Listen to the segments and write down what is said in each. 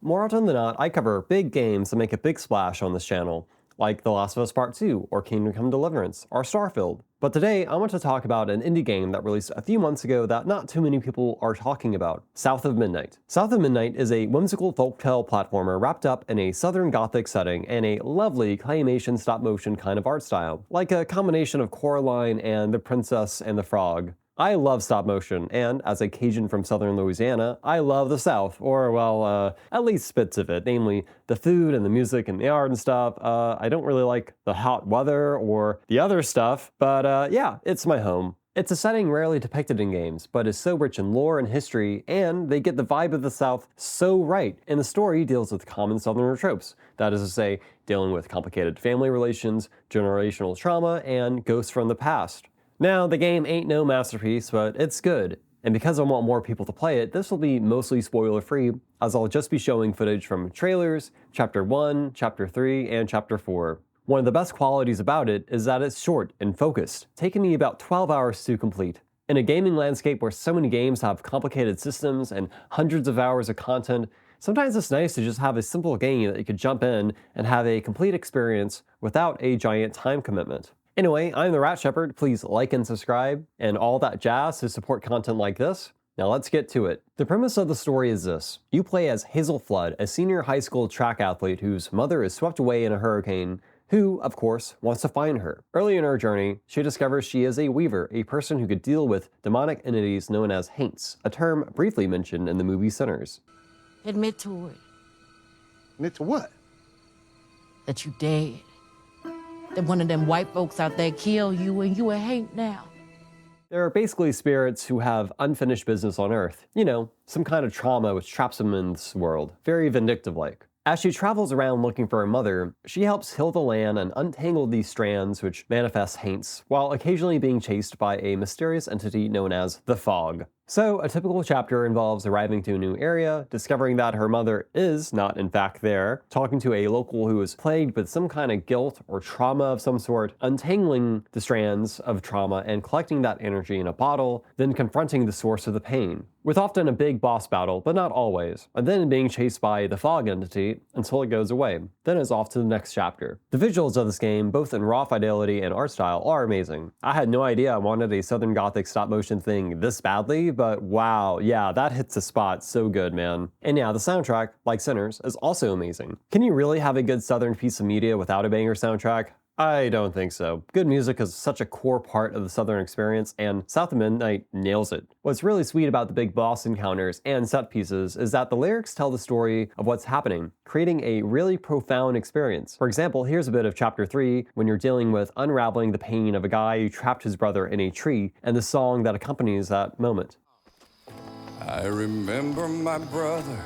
More often than not, I cover big games that make a big splash on this channel, like The Last of Us Part 2, or Kingdom Come Deliverance, or Starfield. But today, I want to talk about an indie game that released a few months ago that not too many people are talking about, South of Midnight. South of Midnight is a whimsical folktale platformer wrapped up in a southern gothic setting and a lovely claymation stop-motion kind of art style, like a combination of Coraline and the Princess and the Frog. I love stop motion, and as a Cajun from southern Louisiana, I love the South, or well, at least bits of it, namely the food and the music and the art and stuff. I don't really like the hot weather or the other stuff, but yeah, it's my home. It's a setting rarely depicted in games, but is so rich in lore and history, and they get the vibe of the South so right, and the story deals with common Southern tropes. That is to say, dealing with complicated family relations, generational trauma, and ghosts from the past. Now, the game ain't no masterpiece, but it's good. And because I want more people to play it, this will be mostly spoiler-free, as I'll just be showing footage from trailers, Chapter 1, Chapter 3, and Chapter 4. One of the best qualities about it is that it's short and focused, taking me about 12 hours to complete. In a gaming landscape where so many games have complicated systems and hundreds of hours of content, sometimes it's nice to just have a simple game that you could jump in and have a complete experience without a giant time commitment. Anyway, I'm the Rat Shepherd. Please like and subscribe, and all that jazz to support content like this. Now let's get to it. The premise of the story is this. You play as Hazel Flood, a senior high school track athlete whose mother is swept away in a hurricane, who, of course, wants to find her. Early in her journey, she discovers she is a weaver, a person who could deal with demonic entities known as haints, a term briefly mentioned in the movie Sinners. Admit to it. Admit to what? That you dead. That one of them white folks out there kill you and you a haint now. There are basically spirits who have unfinished business on Earth. You know, some kind of trauma which traps them in this world. Very vindictive-like. As she travels around looking for her mother, she helps heal the land and untangle these strands which manifest haints, while occasionally being chased by a mysterious entity known as the Fog. So, a typical chapter involves arriving to a new area, discovering that her mother is not in fact there, talking to a local who is plagued with some kind of guilt or trauma of some sort, untangling the strands of trauma and collecting that energy in a bottle, then confronting the source of the pain, with often a big boss battle, but not always, and then being chased by the Fog entity until it goes away. Then it's off to the next chapter. The visuals of this game, both in raw fidelity and art style, are amazing. I had no idea I wanted a Southern Gothic stop-motion thing this badly, but wow, yeah, that hits the spot so good, man. And yeah, the soundtrack, like Sinners, is also amazing. Can you really have a good Southern piece of media without a banger soundtrack? I don't think so. Good music is such a core part of the Southern experience, and South of Midnight nails it. What's really sweet about the big boss encounters and set pieces is that the lyrics tell the story of what's happening, creating a really profound experience. For example, here's a bit of Chapter 3 when you're dealing with unraveling the pain of a guy who trapped his brother in a tree, and the song that accompanies that moment. I remember my brother,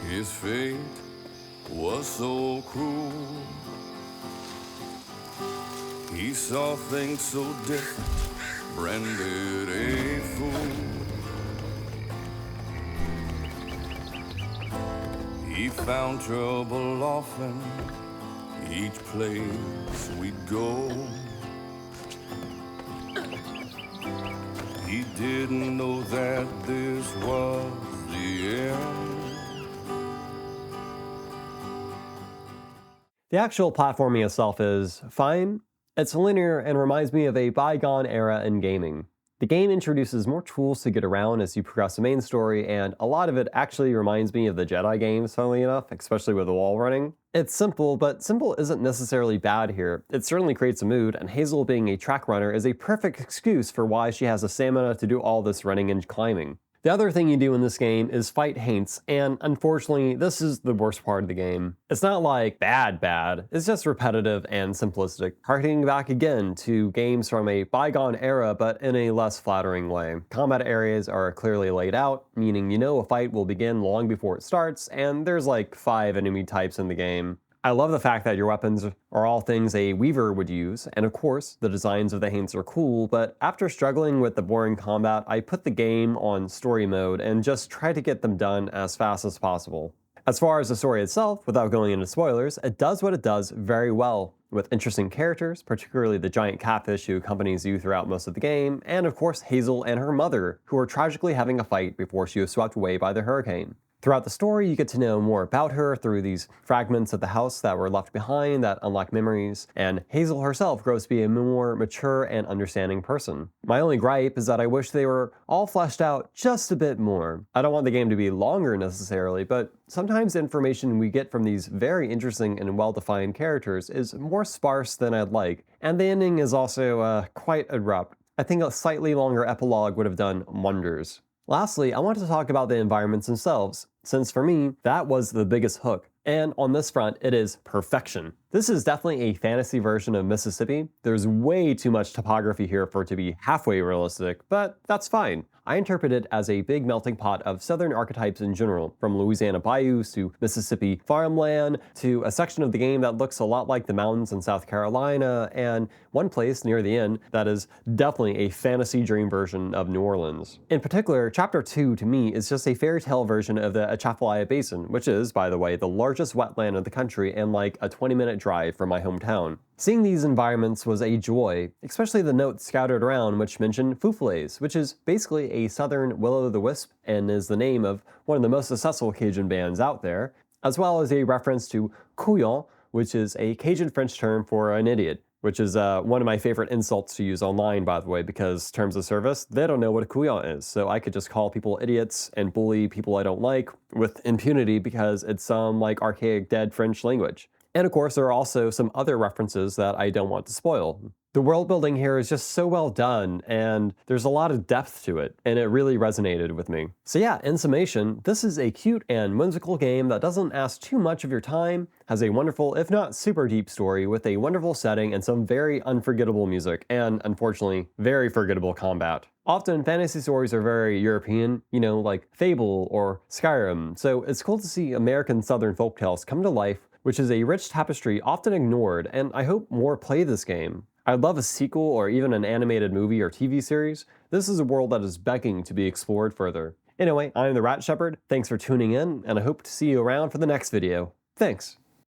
his fate was so cruel. He saw things so different, branded a fool. He found trouble often, each place we'd go. He didn't know that this was the end. The actual platforming itself is fine. It's linear and reminds me of a bygone era in gaming. The game introduces more tools to get around as you progress the main story, and a lot of it actually reminds me of the Jedi games, funnily enough, especially with the wall running. It's simple, but simple isn't necessarily bad here. It certainly creates a mood, and Hazel being a track runner is a perfect excuse for why she has the stamina to do all this running and climbing. The other thing you do in this game is fight haints, and unfortunately, this is the worst part of the game. It's not like bad, it's just repetitive and simplistic, harkening back again to games from a bygone era but in a less flattering way. Combat areas are clearly laid out, meaning you know a fight will begin long before it starts, and there's like 5 enemy types in the game. I love the fact that your weapons are all things a weaver would use, and of course, the designs of the haints are cool, but after struggling with the boring combat, I put the game on story mode and just try to get them done as fast as possible. As far as the story itself, without going into spoilers, it does what it does very well, with interesting characters, particularly the giant catfish who accompanies you throughout most of the game, and of course Hazel and her mother, who are tragically having a fight before she was swept away by the hurricane. Throughout the story, you get to know more about her through these fragments of the house that were left behind that unlock memories, and Hazel herself grows to be a more mature and understanding person. My only gripe is that I wish they were all fleshed out just a bit more. I don't want the game to be longer necessarily, but sometimes the information we get from these very interesting and well-defined characters is more sparse than I'd like, and the ending is also quite abrupt. I think a slightly longer epilogue would have done wonders. Lastly, I want to talk about the environments themselves, since for me, that was the biggest hook. And on this front, it is perfection. This is definitely a fantasy version of Mississippi. There's way too much topography here for it to be halfway realistic, but that's fine. I interpret it as a big melting pot of southern archetypes in general, from Louisiana bayous to Mississippi farmland to a section of the game that looks a lot like the mountains in South Carolina, and one place near the end that is definitely a fantasy dream version of New Orleans. In particular, Chapter 2 to me is just a fairy tale version of the Atchafalaya Basin, which is, by the way, the largest wetland in the country and like a 20-minute drive from my hometown. Seeing these environments was a joy, especially the notes scattered around which mention Fouflés, which is basically a southern will-o'-the-wisp and is the name of one of the most successful Cajun bands out there, as well as a reference to couillon, which is a Cajun French term for an idiot, which is one of my favorite insults to use online, by the way, because terms of service, they don't know what a couillon is, so I could just call people idiots and bully people I don't like with impunity because it's some like archaic dead French language. And of course, there are also some other references that I don't want to spoil. The world building here is just so well done, and there's a lot of depth to it, and it really resonated with me. So yeah, in summation, this is a cute and whimsical game that doesn't ask too much of your time, has a wonderful, if not super deep story with a wonderful setting and some very unforgettable music, and unfortunately, very forgettable combat. Often, fantasy stories are very European, you know, like Fable or Skyrim, so it's cool to see American Southern folktales come to life, which is a rich tapestry often ignored, and I hope more play this game. I'd love a sequel or even an animated movie or TV series. This is a world that is begging to be explored further. Anyway, I'm the Rat Shepherd, thanks for tuning in, and I hope to see you around for the next video. Thanks!